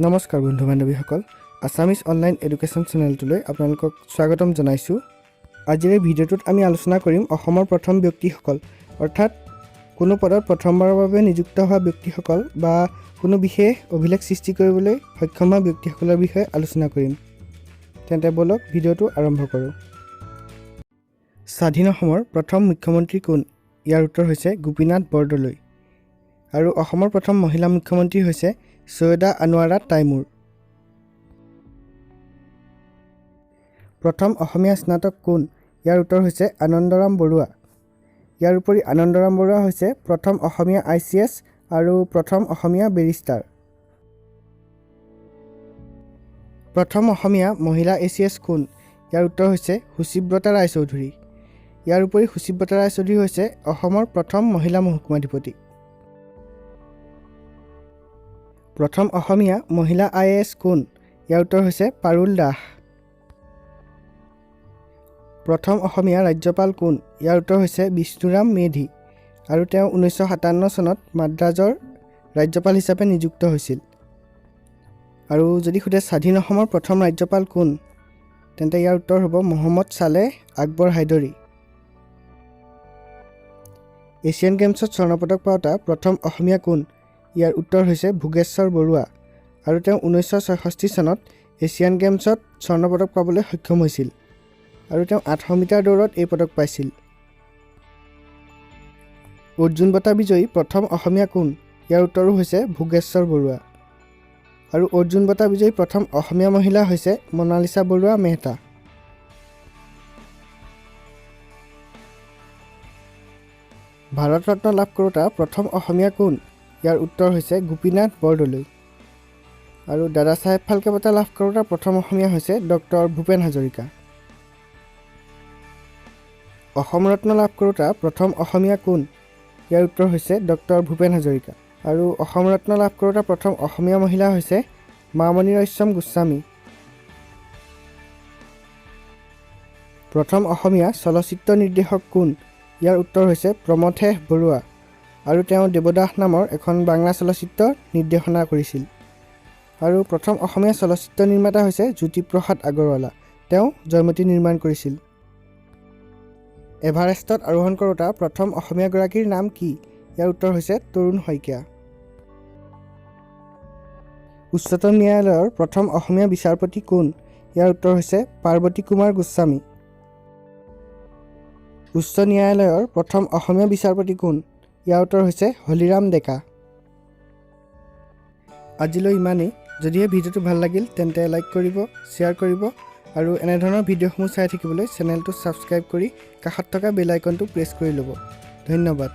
নমস্কাৰ বন্ধু বান্ধৱীসকল Assamese online education চেনেলটোলৈ আপোনালোকক স্বাগতম জনাইছোঁ। আজিৰ এই ভিডিঅ'টোত আমি আলোচনা কৰিম অসমৰ প্ৰথম ব্যক্তিসকল অৰ্থাৎ কোনো পদত প্ৰথমবাৰৰ বাবে নিযুক্ত হোৱা ব্যক্তিসকল বা কোনো বিশেষ অভিলেখ সৃষ্টি কৰিবলৈ সক্ষম হোৱা ব্যক্তিসকলৰ বিষয়ে আলোচনা কৰিম। তেন্তে বলক ভিডিঅ'টো আৰম্ভ কৰোঁ। স্বাধীন অসমৰ প্ৰথম মুখ্যমন্ত্ৰী কোন? ইয়াৰ উত্তৰ হৈছে গোপীনাথ বৰদলৈ। আৰু অসমৰ প্ৰথম মহিলা মুখ্যমন্ত্ৰী হৈছে সৈয়দা আনোৱাৰা তাইমুৰ। প্ৰথম অসমীয়া স্নাতক কোন? ইয়াৰ উত্তৰ হৈছে আনন্দৰাম বৰুৱা। ইয়াৰ উপৰি আনন্দৰাম বৰুৱা হৈছে প্ৰথম অসমীয়া A.C.S আৰু প্ৰথম অসমীয়া বেৰিষ্টাৰ। প্ৰথম অসমীয়া মহিলা A.C.S কোন? ইয়াৰ উত্তৰ হৈছে সুচিব্ৰতা ৰায়চৌধুৰী। ইয়াৰ উপৰি সুচিব্ৰতা ৰায়চৌধুৰী হৈছে অসমৰ প্ৰথম মহিলা মহকুমাধিপতি। প্ৰথম অসমীয়া মহিলা I.A.S কোন? ইয়াৰ উত্তৰ হৈছে পাৰুল দাস। প্ৰথম অসমীয়া ৰাজ্যপাল কোন? ইয়াৰ উত্তৰ হৈছে বিষ্ণুৰাম মেধি আৰু তেওঁ 1957 চনত মাদ্ৰাজৰ ৰাজ্যপাল হিচাপে নিযুক্ত হৈছিল। আৰু যদি সোধে স্বাধীন অসমৰ প্ৰথম ৰাজ্যপাল কোন, তেন্তে ইয়াৰ উত্তৰ হ'ব মহম্মদ ছালেহ আকবৰ হাইদৰি। এছিয়ান গেমছত স্বৰ্ণপদক পাওঁতা প্ৰথম অসমীয়া কোন? ইয়াৰ উত্তৰ হৈছে ভোগেশ্বৰ বৰুৱা আৰু তেওঁ 1966 চনত এছিয়ান গেমছত স্বৰ্ণপদক পাবলৈ সক্ষম হৈছিল আৰু তেওঁ 800 মিটাৰ দৌৰত এই পদক পাইছিল। অৰ্জুন বঁটা বিজয়ী প্ৰথম অসমীয়া কোন? ইয়াৰ উত্তৰো হৈছে ভোগেশ্বৰ বৰুৱা। আৰু অৰ্জুন বঁটা বিজয়ী প্ৰথম অসমীয়া মহিলা হৈছে মনালিছা বৰুৱা মেহতা। ভাৰত ৰত্ন লাভ কৰোঁতা প্ৰথম অসমীয়া কোন? ইয়াৰ উত্তৰ হৈছে গোপীনাথ বৰদলৈ। আৰু দাদা চাহেব ফাল্কে বঁটা লাভ কৰোঁতা প্ৰথম অসমীয়া হৈছে ডক্টৰ ভূপেন হাজৰিকা। অসম ৰত্ন লাভ কৰোঁতা প্ৰথম অসমীয়া কোন? ইয়াৰ উত্তৰ হৈছে ডক্টৰ ভূপেন হাজৰিকা। আৰু অসম ৰত্ন লাভ কৰোঁতা প্ৰথম অসমীয়া মহিলা হৈছে মামণি ৰয়ছম গোস্বামী। প্ৰথম অসমীয়া চলচ্চিত্ৰ নিৰ্দেশক কোন? ইয়াৰ উত্তৰ হৈছে প্ৰমথেশ বৰুৱা আৰু তেওঁ দেৱদাস নামৰ এখন বাংলা চলচ্চিত্ৰ নিৰ্দেশনা কৰিছিল। আৰু প্ৰথম অসমীয়া চলচ্চিত্ৰ নিৰ্মাতা হৈছে জ্যোতিপ্ৰসাদ আগৰৱালা, তেওঁ জয়মতী নিৰ্মাণ কৰিছিল। এভাৰেষ্টত আৰোহণ কৰোঁতা প্ৰথম অসমীয়াগৰাকীৰ নাম কি? ইয়াৰ উত্তৰ হৈছে তৰুণ শইকীয়া। উচ্চতম ন্যায়ালয়ৰ প্ৰথম অসমীয়া বিচাৰপতি কোন? ইয়াৰ উত্তৰ হৈছে পাৰ্বতী কুমাৰ গোস্বামী। উচ্চ ন্যায়ালয়ৰ প্ৰথম অসমীয়া বিচাৰপতি কোন? ইয়াৰ উত্তৰ হৈছে হলিৰাম ডেকা। আজিলৈ ইমানেই। যদিহে ভিডিঅ'টো ভাল লাগিল তেন্তে লাইক কৰিব, শ্বেয়াৰ কৰিব আৰু এনেধৰণৰ ভিডিঅ'সমূহ চাই থাকিবলৈ চেনেলটো ছাবস্ক্ৰাইব কৰি কাষত থকা বেল আইকনটো প্ৰেছ কৰি ল'ব। ধন্যবাদ।